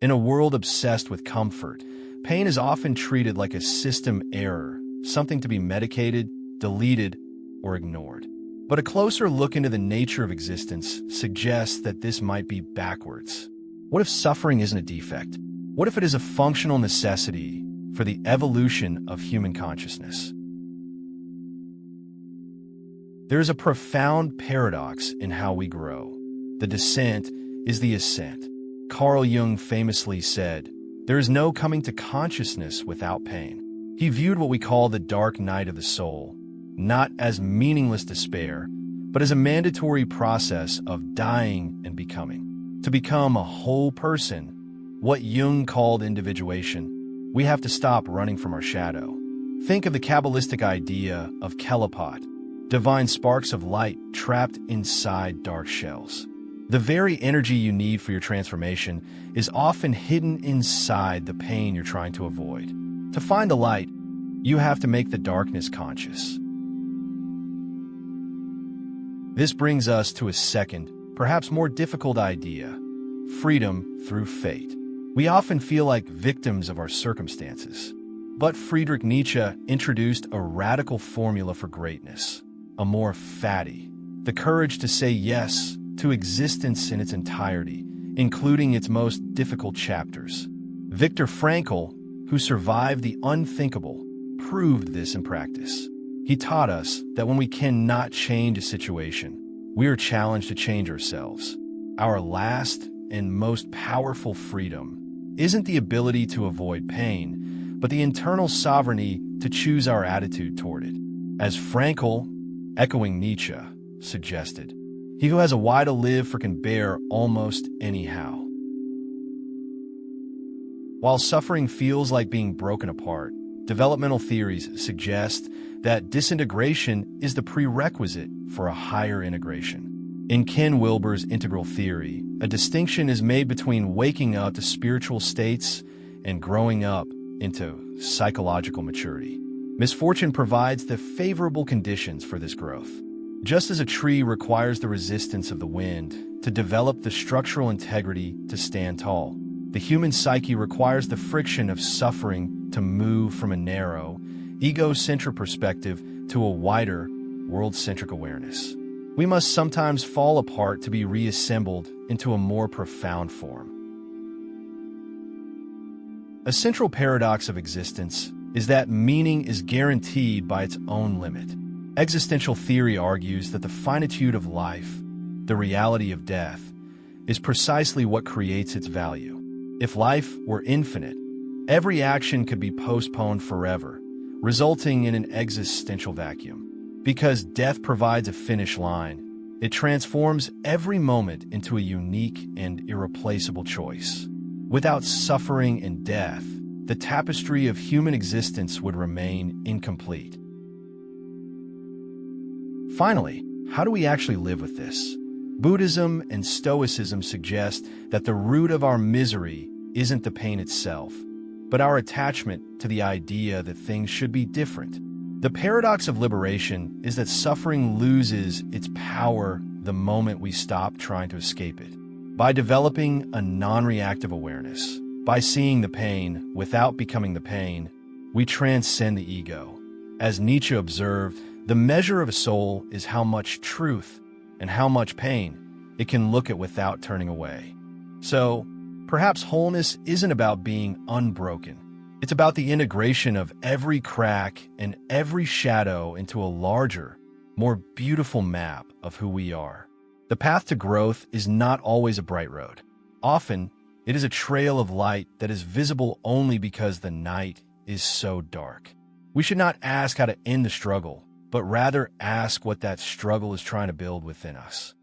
In a world obsessed with comfort, pain is often treated like a system error, something to be medicated, deleted, or ignored. But a closer look into the nature of existence suggests that this might be backwards. What if suffering isn't a defect? What if it is a functional necessity for the evolution of human consciousness? There is a profound paradox in how we grow. The descent is the ascent. Carl Jung famously said, "There is no coming to consciousness without pain." He viewed what we call the dark night of the soul, not as meaningless despair, but as a mandatory process of dying and becoming. To become a whole person, what Jung called individuation, we have to stop running from our shadow. Think of the Kabbalistic idea of Kelapot, divine sparks of light trapped inside dark shells. The very energy you need for your transformation is often hidden inside the pain you're trying to avoid. To find the light, you have to make the darkness conscious. This brings us to a second, perhaps more difficult idea: freedom through fate. We often feel like victims of our circumstances. But Friedrich Nietzsche introduced a radical formula for greatness: Amor Fati, the courage to say yes to existence in its entirety, including its most difficult chapters. Viktor Frankl, who survived the unthinkable, proved this in practice. He taught us that when we cannot change a situation, we are challenged to change ourselves. Our last and most powerful freedom isn't the ability to avoid pain, but the internal sovereignty to choose our attitude toward it. As Frankl, echoing Nietzsche, suggested, "He who has a why to live for can bear almost anyhow." While suffering feels like being broken apart, developmental theories suggest that disintegration is the prerequisite for a higher integration. In Ken Wilber's integral theory, a distinction is made between waking up to spiritual states and growing up into psychological maturity. Misfortune provides the favorable conditions for this growth. Just as a tree requires the resistance of the wind to develop the structural integrity to stand tall, the human psyche requires the friction of suffering to move from a narrow, egocentric perspective to a wider, world-centric awareness. We must sometimes fall apart to be reassembled into a more profound form. A central paradox of existence is that meaning is guaranteed by its own limit. Existential theory argues that the finitude of life, the reality of death, is precisely what creates its value. If life were infinite, every action could be postponed forever, resulting in an existential vacuum. Because death provides a finish line, it transforms every moment into a unique and irreplaceable choice. Without suffering and death, the tapestry of human existence would remain incomplete. Finally, how do we actually live with this? Buddhism and Stoicism suggest that the root of our misery isn't the pain itself, but our attachment to the idea that things should be different. The paradox of liberation is that suffering loses its power the moment we stop trying to escape it. By developing a non-reactive awareness, by seeing the pain without becoming the pain, we transcend the ego. As Nietzsche observed, the measure of a soul is how much truth and how much pain it can look at without turning away. So, perhaps wholeness isn't about being unbroken. It's about the integration of every crack and every shadow into a larger, more beautiful map of who we are. The path to growth is not always a bright road. Often, it is a trail of light that is visible only because the night is so dark. We should not ask how to end the struggle, but rather ask what that struggle is trying to build within us.